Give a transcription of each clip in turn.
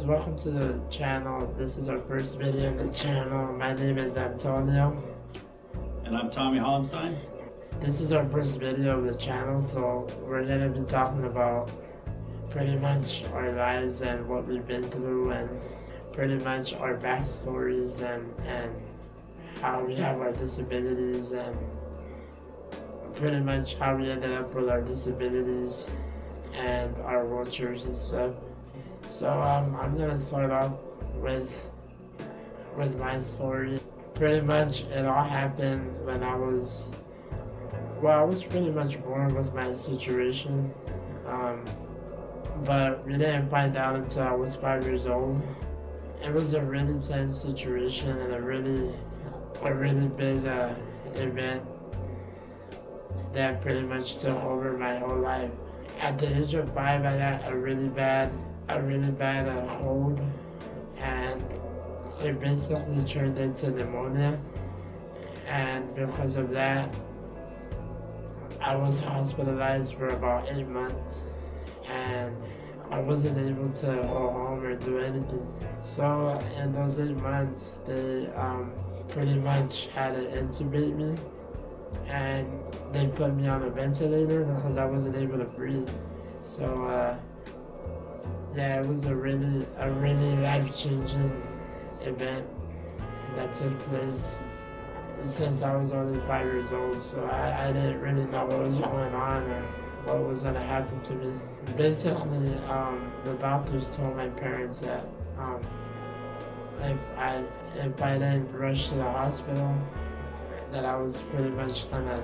guys, welcome to the channel. This is our first video on the channel. My name is Antonio. And I'm Tommy Hollenstein. This is our first video of the channel, so we're gonna be talking about pretty much our lives and what we've been through and pretty much our backstories and how we have our disabilities and pretty much how we ended up with our disabilities and our wheelchairs and stuff. So I'm gonna start off with my story. Pretty much it all happened when I was pretty much born with my situation, but we didn't find out until I was 5 years old. It was a really tense situation and a really big event that pretty much took over my whole life. At the age of 5, I got a really bad cold, and it basically turned into pneumonia. And because of that, I was hospitalized for about 8 months, and I wasn't able to go home or do anything. So in those 8 months, they pretty much had to intubate me, and they put me on a ventilator because I wasn't able to breathe. So yeah, it was a really life-changing event that took place since I was only 5 years old. So I didn't really know what was going on or what was gonna happen to me. Basically, the doctors told my parents that if I didn't rush to the hospital, that I was pretty much gonna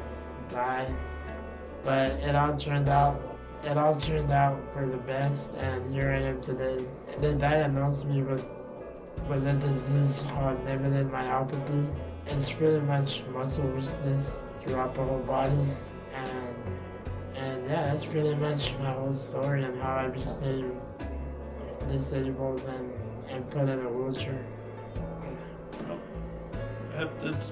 die. But it all turned out for the best, and here I am today. They diagnosed me with a disease called Niven myopathy. It's pretty much muscle weakness throughout the whole body, and yeah, that's pretty much my whole story and how I became disabled and put in a wheelchair. That's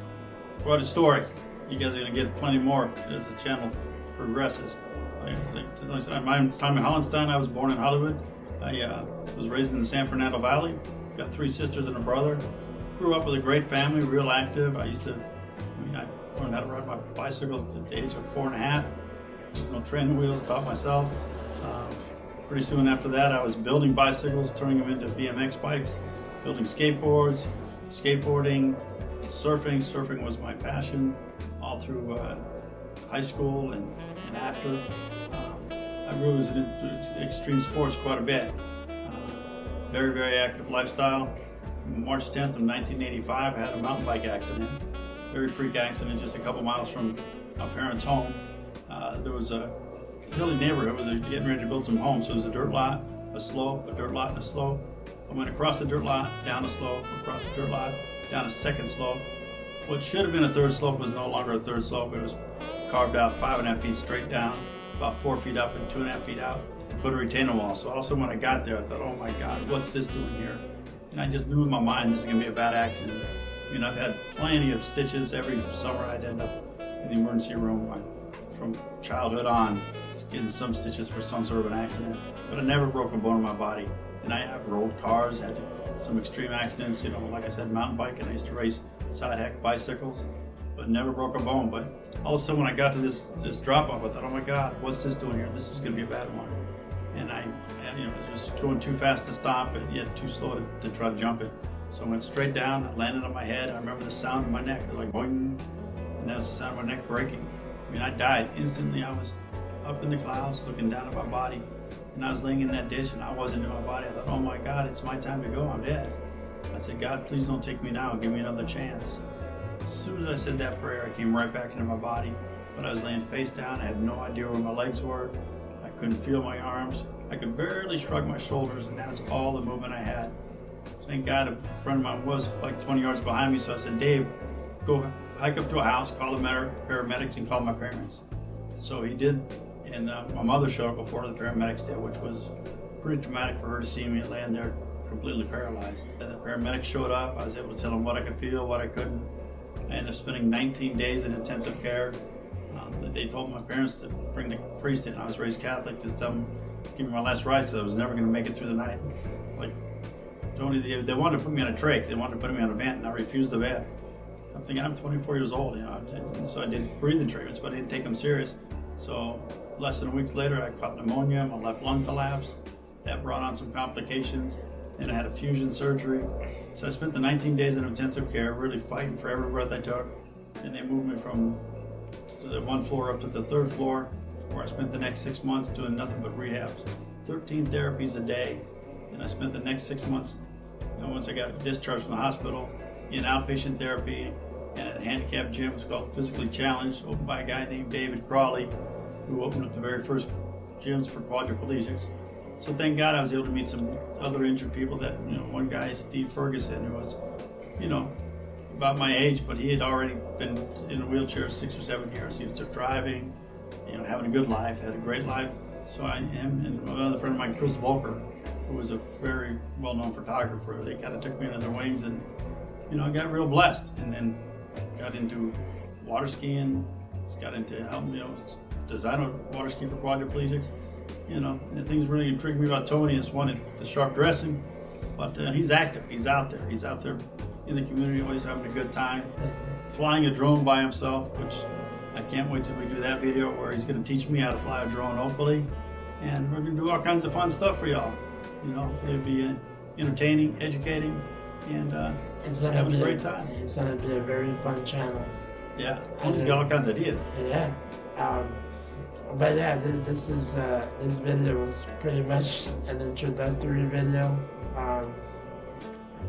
quite a story. You guys are going to get plenty more as the channel progresses. I'm Tommy Hollenstein. I was born in Hollywood. I was raised in the San Fernando Valley. Got 3 sisters and a brother. Grew up with a great family, real active. I learned how to ride my bicycle at the age of 4 and a half. No training wheels, taught myself. Pretty soon after that, I was building bicycles, turning them into BMX bikes, building skateboards, skateboarding, surfing. Surfing was my passion all through high school and after. I really was into extreme sports quite a bit. Very active lifestyle. March 10th of 1985, I had a mountain bike accident. Very freak accident, just a couple miles from our parents' home. There was a hilly neighborhood where they were getting ready to build some homes. So there was a dirt lot, a slope, a dirt lot, and a slope. I went across the dirt lot, down a slope, across the dirt lot, down a second slope. What should have been a third slope was no longer a third slope. It was carved out 5.5 feet straight down, about 4 feet up and 2.5 feet out. Put a retaining wall. So also when I got there, I thought, oh my God, what's this doing here? And I just knew in my mind this is going to be a bad accident. I mean, I've had plenty of stitches. Every summer I'd end up in the emergency room from childhood on, getting some stitches for some sort of an accident. But I never broke a bone in my body. And I've rolled cars, had some extreme accidents, like I said, mountain biking. I used to race side hack bicycles, but never broke a bone. But all of a sudden when I got to this drop off, I thought, oh my God, what's this doing here? This is going to be a bad one. And I just going too fast to stop, and yet too slow to try to jump it. So I went straight down, I landed on my head. I remember the sound of my neck, like boing, and that was the sound of my neck breaking. I mean, I died instantly. I was up in the clouds, looking down at my body, and I was laying in that ditch, and I wasn't in my body. I thought, oh my God, it's my time to go. I'm dead. I said, God, please don't take me now. Give me another chance. As soon as I said that prayer, I came right back into my body, but I was laying face down. I had no idea where my legs were. I couldn't feel my arms. I could barely shrug my shoulders, and that's all the movement I had. Thank God a friend of mine was like 20 yards behind me, so I said, Dave, go hike up to a house, call the paramedics, and call my parents. So he did, and my mother showed up before the paramedics did, which was pretty traumatic for her to see me laying there completely paralyzed. And the paramedics showed up. I was able to tell them what I could feel, what I couldn't. I ended up spending 19 days in intensive care. They told my parents to bring the priest in. I was raised Catholic, to tell them, give me my last rites, because I was never going to make it through the night. Like Tony, they wanted to put me on a trach. They wanted to put me on a vent, and I refused the vent. I'm thinking I'm 24 years old, and so I did breathing treatments, but I didn't take them serious. So less than a week later, I caught pneumonia. My left lung collapsed. That brought on some complications, and I had a fusion surgery. So I spent the 19 days in intensive care, really fighting for every breath I took. And they moved me from the 1 floor up to the 3rd floor, where I spent the next 6 months doing nothing but rehabs, 13 therapies a day. And I spent the next 6 months, once I got discharged from the hospital, in outpatient therapy and at a handicapped gym. It's called Physically Challenged, opened by a guy named David Crawley, who opened up the very first gyms for quadriplegics. So thank God I was able to meet some other injured people. That, one guy, Steve Ferguson, who was, about my age, but he had already been in a wheelchair 6 or 7 years. He was driving, having a good life, had a great life. So him and another friend of mine, Chris Volker, who was a very well-known photographer, they kind of took me under their wings, and I got real blessed, and then got into water skiing, got into helping design a water ski for quadriplegics. The things really intrigued me about Tony is one, the sharp dressing, but he's active. He's out there in the community, always having a good time, flying a drone by himself, which I can't wait till we do that video where he's going to teach me how to fly a drone, hopefully, and we're going to do all kinds of fun stuff for y'all. It'll be entertaining, educating, and having a great time. It's going to be a very fun channel. Yeah, he's got all kinds of ideas. Yeah. But yeah, this video was pretty much an introductory video.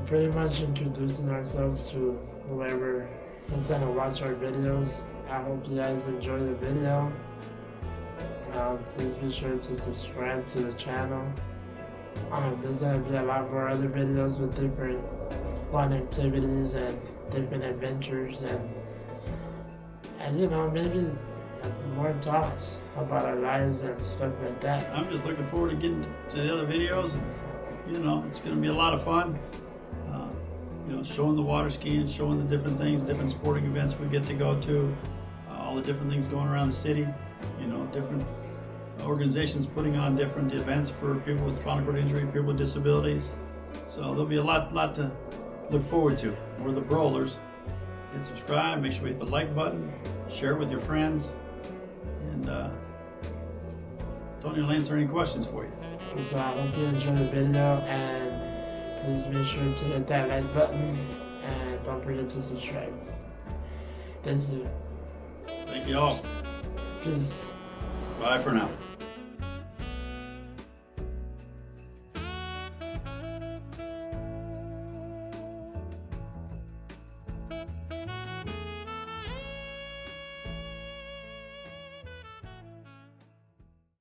Pretty much introducing ourselves to whoever is gonna watch our videos. I hope you guys enjoy the video. Please be sure to subscribe to the channel. There's gonna be a lot more other videos with different fun activities and different adventures, and maybe more talks about our lives and stuff like that. I'm just looking forward to getting to the other videos, and it's going to be a lot of fun. Showing the water skiing, showing the different things, different sporting events we get to go to, all the different things going around the city. Different organizations putting on different events for people with chronic heart injury, people with disabilities. So there'll be a lot to look forward to. We're the Brawlers. Hit subscribe, make sure you hit the like button, share it with your friends, and Tony will answer any questions for you. So I hope you enjoy the video, and please make sure to hit that like button, and don't forget to subscribe. Thank you. Thank you all. Peace. Bye for now.